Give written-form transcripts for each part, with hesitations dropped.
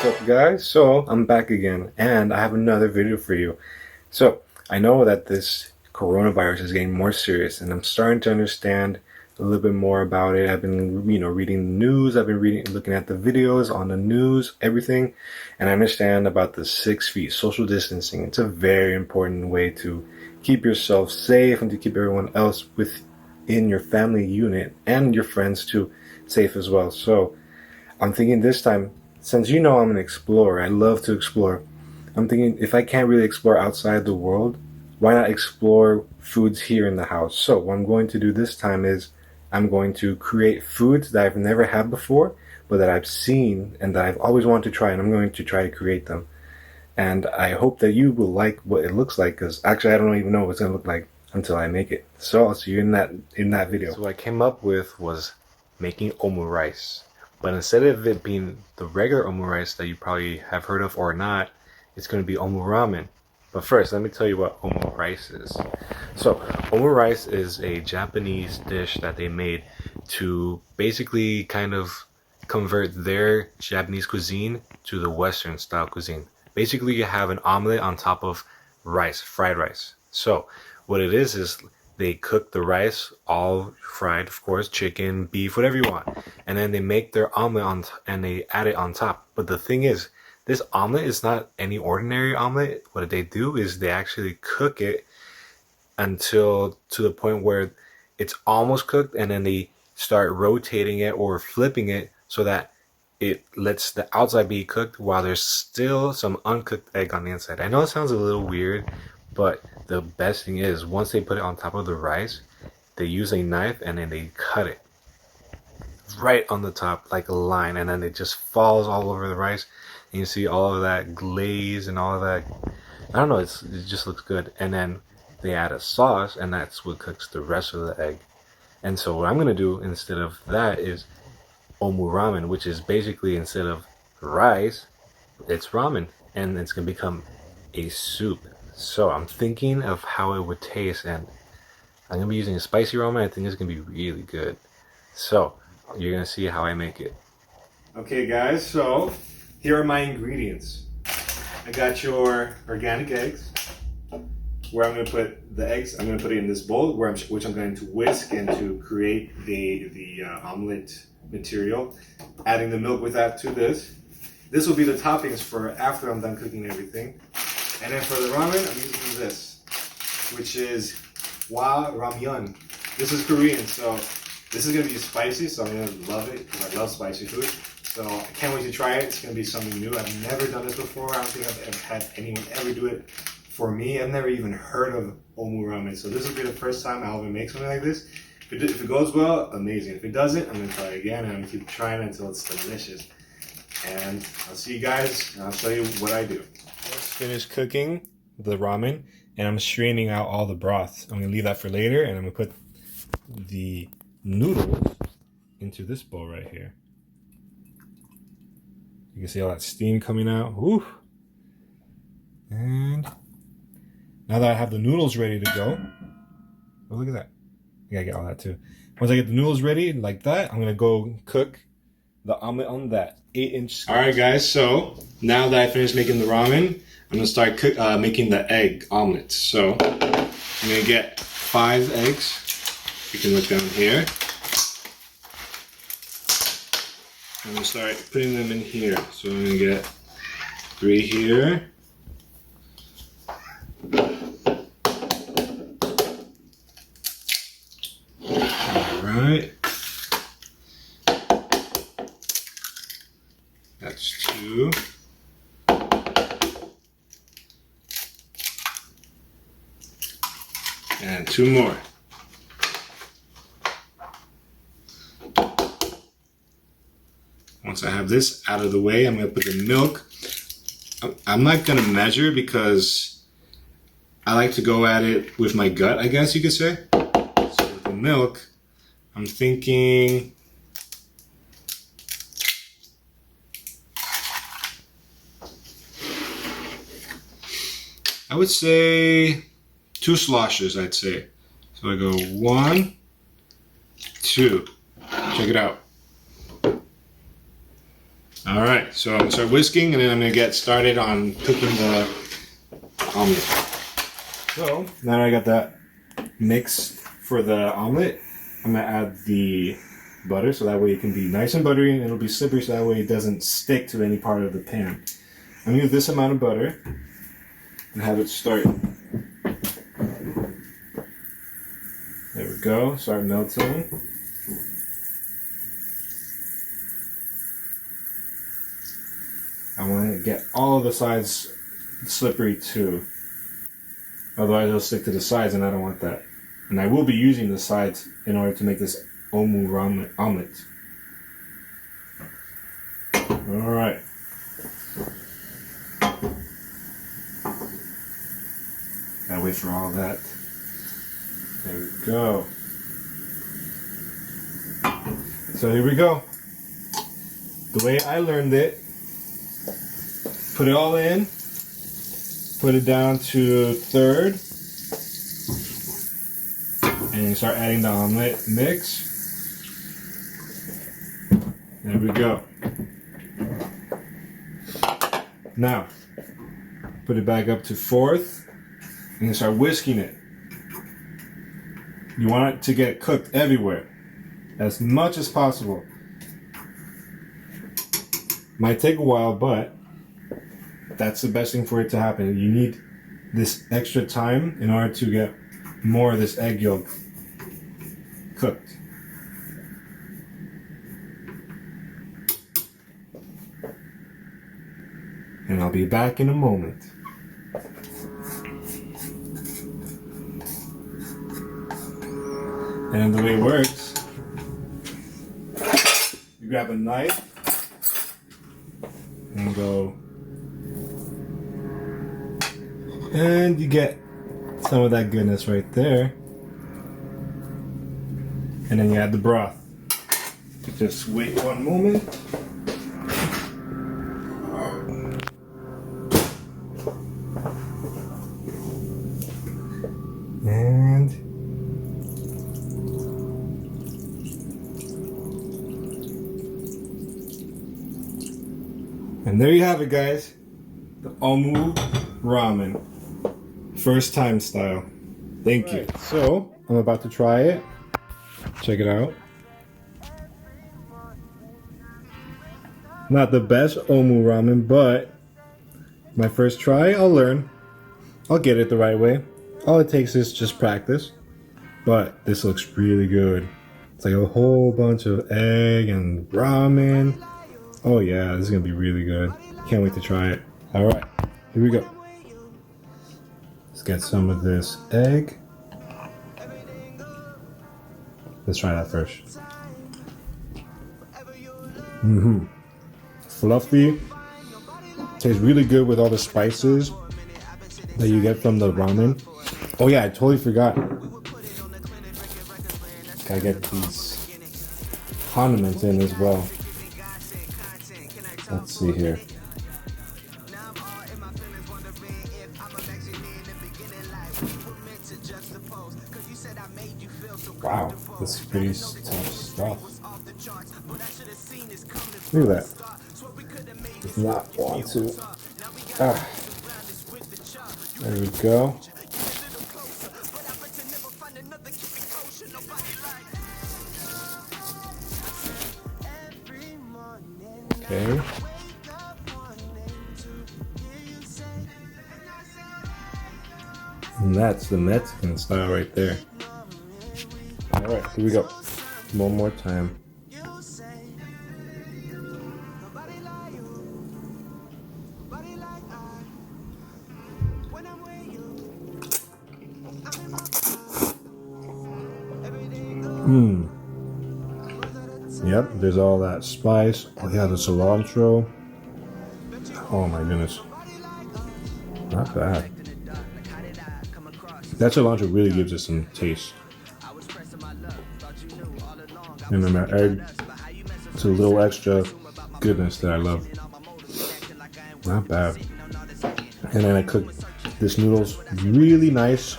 up, guys? So I'm back again and I have another video for you. So I know that this coronavirus is getting more serious and I'm starting to understand a little bit more about it. I've been reading the news, I've been looking at the videos on the news, everything, and I understand about the 6 feet social distancing. It's a very important way to keep yourself safe and to keep everyone else within your family unit and your friends too safe as well. So I'm thinking this time, since I'm an explorer, I love to explore. I'm thinking if I can't really explore outside the world, why not explore foods here in the house? So what I'm going to do this time is I'm going to create foods that I've never had before, but that I've seen and that I've always wanted to try, and I'm going to try to create them. And I hope that you will like what it looks like, because actually I don't even know what it's going to look like until I make it. So I'll see you in that video. So what I came up with was making omu rice. But instead of it being the regular omu rice that you probably have heard of or not, it's going to be omu ramen. But first, let me tell you what omu rice is. So, omu rice is a Japanese dish that they made to basically kind of convert their Japanese cuisine to the Western style cuisine. Basically, you have an omelet on top of rice, fried rice. So, what it is they cook the rice, all fried, of course, chicken, beef, whatever you want. And then they make their omelet and they add it on top. But the thing is, this omelet is not any ordinary omelet. What they do is they actually cook it until to the point where it's almost cooked, and then they start rotating it or flipping it so that it lets the outside be cooked while there's still some uncooked egg on the inside. I know it sounds a little weird, but the best thing is once they put it on top of the rice, they use a knife and then they cut it right on the top like a line, and then it just falls all over the rice, and you see all of that glaze and all of that. I don't know, it just looks good. And then they add a sauce, and that's what cooks the rest of the egg. And so what I'm gonna do instead of that is omu ramen, which is basically instead of rice, it's ramen, and it's gonna become a soup. So I'm thinking of how it would taste, and I'm gonna be using a spicy ramen. I think it's gonna be really good. So you're gonna see how I make it. Okay guys, so here are my ingredients. I got your organic eggs, where I'm gonna put the eggs. I'm gonna put it in this bowl which I'm going to whisk and to create the omelet material. Adding the milk with that to this. This will be the toppings for after I'm done cooking everything. And then for the ramen, I'm using this, which is wa ramyeon. This is Korean, so this is gonna be spicy, so I'm gonna love it because I love spicy food. So I can't wait to try it. It's gonna be something new. I've never done this before. I don't think I've ever had anyone ever do it for me. I've never even heard of omu ramen, so this will be the first time I'll ever make something like this. If it goes well, amazing. If it doesn't, I'm gonna try it again, and I'm gonna keep trying until it's delicious. And I'll see you guys, and I'll show you what I do. Just finished cooking the ramen, and I'm straining out all the broth. I'm gonna leave that for later, and I'm gonna put the noodles into this bowl right here. You can see all that steam coming out. Woo! And now that I have the noodles ready to go, oh look at that! I gotta get all that too. Once I get the noodles ready like that, I'm gonna go cook the omelet on that 8-inch. All right, guys. So now that I finished making the ramen, I'm gonna start making the egg omelet. So I'm gonna get 5 eggs. You can look down here. I'm gonna start putting them in here. So I'm gonna get 3 here. Alright. That's 2. And 2 more. Once I have this out of the way, I'm going to put the milk. I'm not going to measure because I like to go at it with my gut, I guess you could say. So with the milk, I'm thinking I would say 2 sloshes, I'd say. So I go 1, 2. Check it out. All right, so I'm gonna start whisking, and then I'm gonna get started on cooking the omelet. So now that I got that mix for the omelet, I'm gonna add the butter, so that way it can be nice and buttery, and it'll be slippery, so that way it doesn't stick to any part of the pan. I'm gonna use this amount of butter and have it start. There we go. Start melting. I want to get all of the sides slippery too. Otherwise it'll stick to the sides, and I don't want that. And I will be using the sides in order to make this Omu Ramen omelet. Alright. Gotta wait for all that. There we go. So here we go. The way I learned it, put it all in, put it down to third, and you start adding the omelet mix. There we go. Now, put it back up to fourth, and you start whisking it. You want it to get cooked everywhere, as much as possible. Might take a while, but that's the best thing for it to happen. You need this extra time in order to get more of this egg yolk cooked. And I'll be back in a moment. And the way it works, you grab a knife and go, and you get some of that goodness right there. And then you add the broth. Just wait one moment. And there you have it, guys. The Omu Ramen. First time style. Thank you. So, I'm about to try it. Check it out. Not the best Omu Ramen, but my first try, I'll learn. I'll get it the right way. All it takes is just practice. But this looks really good. It's like a whole bunch of egg and ramen. Oh yeah, this is gonna be really good. Can't wait to try it. Alright, here we go. Let's get some of this egg. Let's try that first. Fluffy. Tastes really good with all the spices that you get from the ramen. Oh yeah, I totally forgot. Gotta get these condiments in as well. Let's see here. Wow, this is pretty tough stuff. Look at that. Does not want to. There we go. Okay. And that's the Mexican style right there. Alright, here we go. One more time. Yep, there's all that spice. Oh yeah, the cilantro. Oh my goodness. Not bad. That cilantro really gives it some taste. And then that egg, it's a little extra goodness that I love. Not bad. And then I cooked this noodles really nice,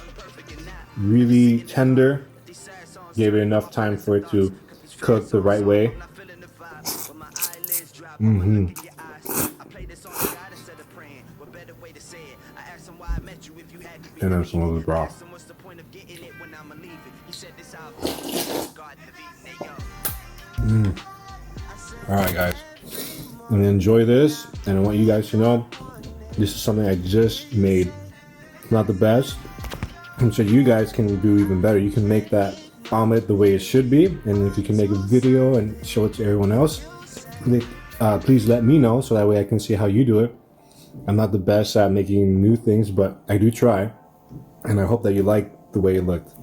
really tender. Gave it enough time for it to cook the right way. Mm-hmm. And then some of the broth. Alright guys, I'm gonna enjoy this, and I want you guys to know this is something I just made. It's not the best, and so you guys can do even better. You can make that omelet the way it should be, and if you can make a video and show it to everyone else, please let me know so that way I can see how you do it. I'm not the best at making new things, but I do try, and I hope that you like the way it looked.